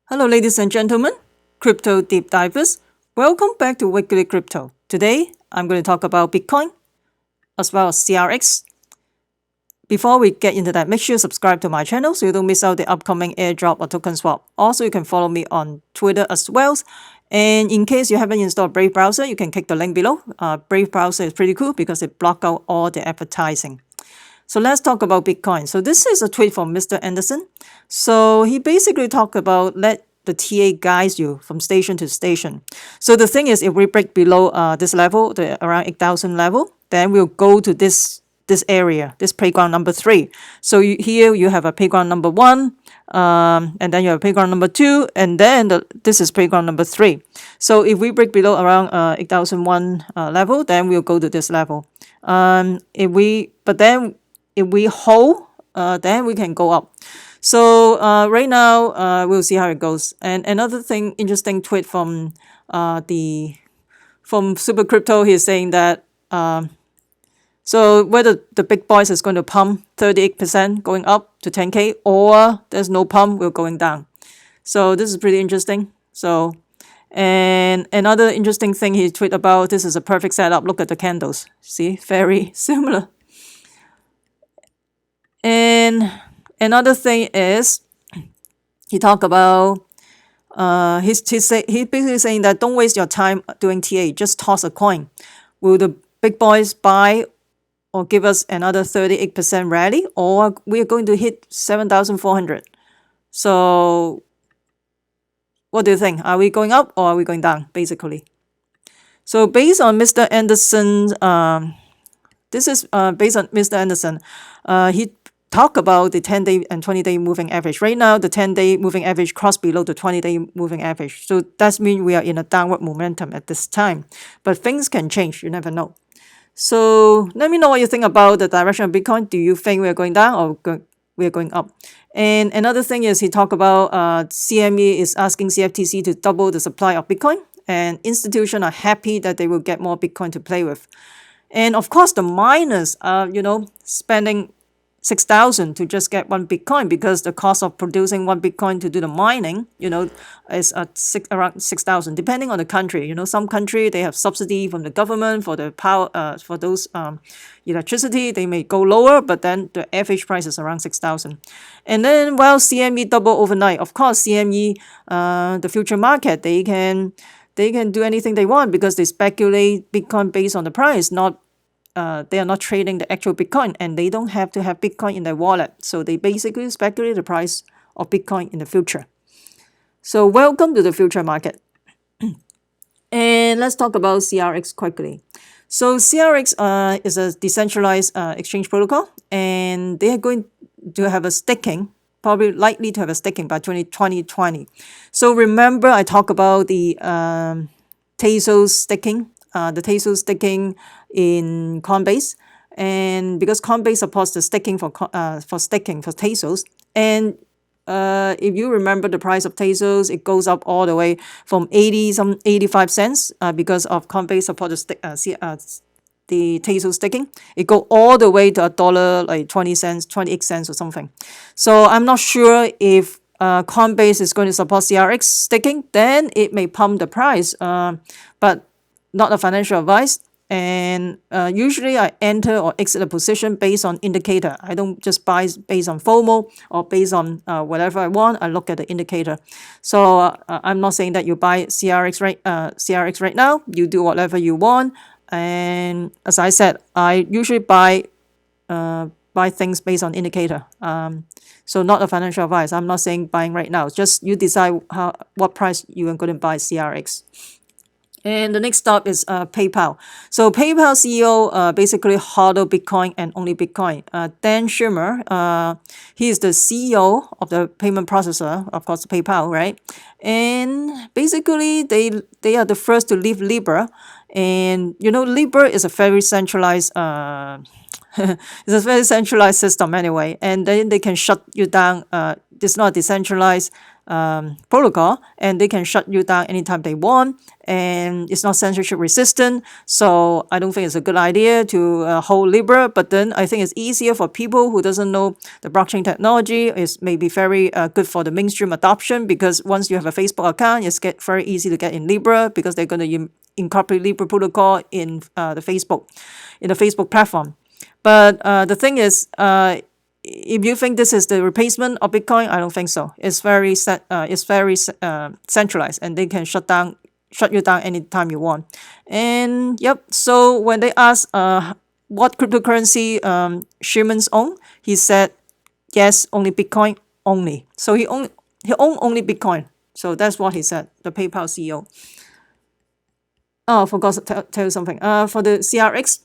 Hello, ladies and gentlemen, crypto deep divers. Welcome back to Weekly Crypto. Today, I'm going to talk about Bitcoin as well as Zrx. Before we get into that, make sure you subscribe to my channel so you don't miss out the upcoming airdrop or token swap. Also, you can follow me on Twitter as well. And in case you haven't installed Brave browser, you can click the link below. Brave browser is pretty cool because it blocks out all the advertising. So let's talk about Bitcoin. So this is a tweet from Mr. Anderson. So he basically talked about let the TA guides you from station to station. So the thing is, if we break below this level, the around 8,000 level, then we'll go to this area, this playground number 3. So here you have a playground number 1, and then you have playground number 2, and then this is playground number 3. So if we break below around 8,001 level, then we'll go to this level. If we hold, then we can go up. So right now, we'll see how it goes. And another thing, interesting tweet from Super Crypto, he's saying that so whether the big boys is going to pump 38% going up to 10K or there's no pump, we're going down. So this is pretty interesting. So, and another interesting thing he tweeted about, this is a perfect setup. Look at the candles. See, very similar. And another thing is, he talked about, he's basically saying that don't waste your time doing TA, just toss a coin. Will the big boys buy or give us another 38% rally, or we are going to hit 7,400? So what do you think? Are we going up or are we going down, basically? So based on Mr. Anderson's, this is based on Mr. Anderson, he talk about the 10-day and 20-day moving average. Right now, the 10-day moving average crossed below the 20-day moving average. So that means we are in a downward momentum at this time. But things can change. You never know. So let me know what you think about the direction of Bitcoin. Do you think we are going down or we are going up? And another thing is he talked about CME is asking CFTC to double the supply of Bitcoin. And institutions are happy that they will get more Bitcoin to play with. And of course, the miners are, spending 6,000 to just get one Bitcoin because the cost of producing one Bitcoin to do the mining, is around 6,000, depending on the country. Some country they have subsidy from the government for the power, for those electricity, they may go lower, but then the average price is around 6,000. And then while CME double overnight, of course CME, the future market, they can do anything they want because they speculate Bitcoin based on the price, not they are not trading the actual Bitcoin, and they don't have to have Bitcoin in their wallet. So they basically speculate the price of Bitcoin in the future. So welcome to the future market. And let's talk about Zrx quickly. So Zrx is a decentralized exchange protocol, and they are going to have a staking, probably likely to have a staking by 2020. So remember I talked about the Trezor staking, in Coinbase, and because Coinbase supports the staking for Trezor, and if you remember the price of Trezor, it goes up all the way from 85 cents because of Coinbase support the Trezor staking. It go all the way to a dollar, like 20 cents, 28 cents or something. So I'm not sure if Coinbase is going to support Zrx staking, then it may pump the price, but not a financial advice. And usually I enter or exit a position based on indicator. I don't just buy based on FOMO or based on whatever I want. I look at the indicator. So I'm not saying that you buy Zrx right now. You do whatever you want. And as I said, I usually buy things based on indicator. So not a financial advice. I'm not saying buying right now. Just you decide what price you are going to buy Zrx. And the next stop is PayPal. So PayPal CEO basically hodl Bitcoin and only Bitcoin. Dan Schirmer, he is the CEO of the payment processor, of course, PayPal, right? And basically, they are the first to leave Libra. And, Libra is a very centralized it's a very centralized system anyway. And then they can shut you down. It's not decentralized. protocol, and they can shut you down anytime they want, and it's not censorship resistant. So I don't think it's a good idea to hold Libra. But then I think it's easier for people who doesn't know the blockchain technology. It's maybe very good for the mainstream adoption, because once you have a Facebook account, it's very easy to get in Libra, because they're going to incorporate Libra protocol in the Facebook platform. But the thing is, if you think this is the replacement of Bitcoin, I don't think so. It's very centralized, and they can shut you down anytime you want. And yep, so when they asked what cryptocurrency Sherman's own, he said yes, only Bitcoin only. So he owned only Bitcoin. So that's what he said, the PayPal CEO. Oh, I forgot to tell you something. For the Zrx.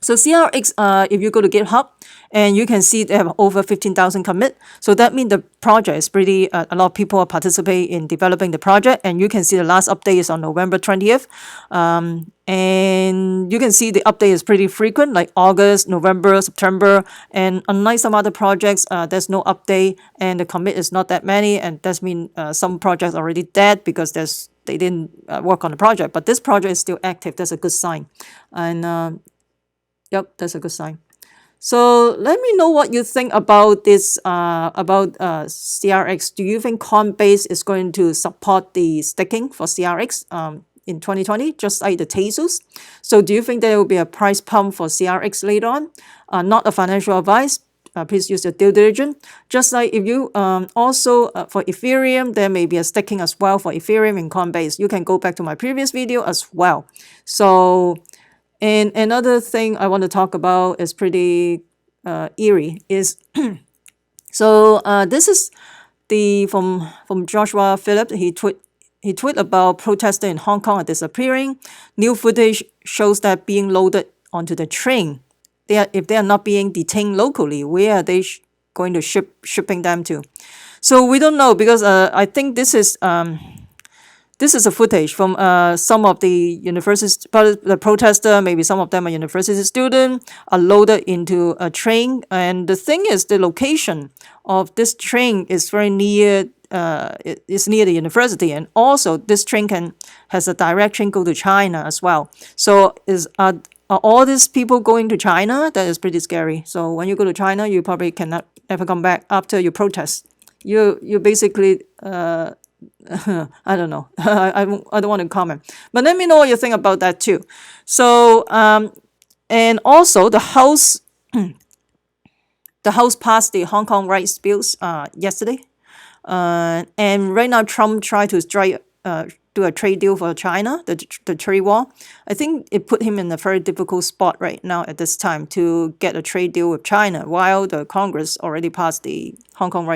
So Zrx, if you go to GitHub, and you can see they have over 15,000 commit. So that means the project is pretty, a lot of people are participating in developing the project. And you can see the last update is on November 20th. And you can see the update is pretty frequent, like August, November, September. And unlike some other projects, there's no update, and the commit is not that many. And that means some projects are already dead because they didn't work on the project. But this project is still active. That's a good sign. And yep, that's a good sign. So let me know what you think about this, Zrx. Do you think Coinbase is going to support the staking for Zrx in 2020, just like the Tezos? So do you think there will be a price pump for Zrx later on? Not a financial advice. Please use your due diligence. Just like if you also for Ethereum, there may be a staking as well for Ethereum in Coinbase. You can go back to my previous video as well. So. And another thing I want to talk about is pretty eerie. Is so this is from Joshua Phillips. He tweet about protesters in Hong Kong are disappearing. New footage shows that being loaded onto the train. If they are not being detained locally, where are they going to shipping them to? So we don't know, because I think this is a footage from some of the universities, the protester, maybe some of them are university students, are loaded into a train. And the thing is, the location of this train is very near, it's near the university. And also, this train has a direct train go to China as well. So are all these people going to China? That is pretty scary. So when you go to China, you probably cannot ever come back after you protest. You basically... I don't know. I don't want to comment. But let me know what you think about that too. So, and also the House passed the Hong Kong rights bills yesterday. And right now Trump tried to do a trade deal for China, the trade war. I think it put him in a very difficult spot right now at this time to get a trade deal with China, while the Congress already passed the Hong Kong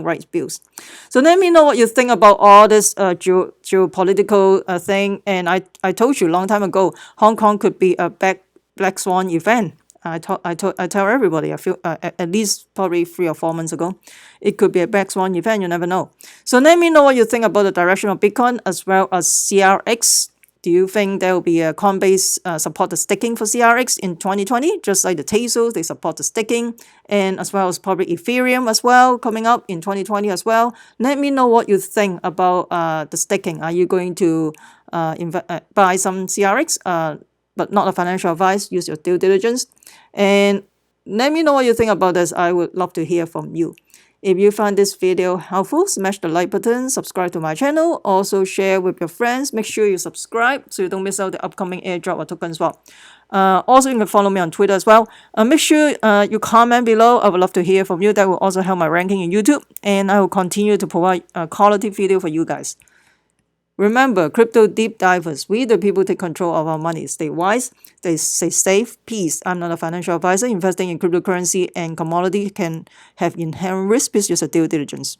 rights bills. So let me know what you think about all this geopolitical thing. And I told you a long time ago, Hong Kong could be a black swan event. I tell everybody, I feel at least probably 3 or 4 months ago, it could be a black swan event. You never know. So let me know what you think about the direction of Bitcoin as well as Zrx. Do you think there will be a Coinbase support the staking for Zrx in 2020, just like the Tezos, they support the staking, and as well as probably Ethereum as well coming up in 2020 as well. Let me know what you think about the staking. Are you going to buy some Zrx? But not a financial advice. Use your due diligence. And let me know what you think about this. I would love to hear from you. If you found this video helpful, smash the like button, subscribe to my channel, also share with your friends. Make sure you subscribe so you don't miss out the upcoming airdrop or token swap. Also, you can follow me on Twitter as well. Make sure you comment below. I would love to hear from you. That will also help my ranking in YouTube. And I will continue to provide a quality video for you guys. Remember, crypto deep divers, we the people take control of our money. Stay wise, stay safe, peace. I'm not a financial advisor. Investing in cryptocurrency and commodity can have inherent risk. Please use your due diligence.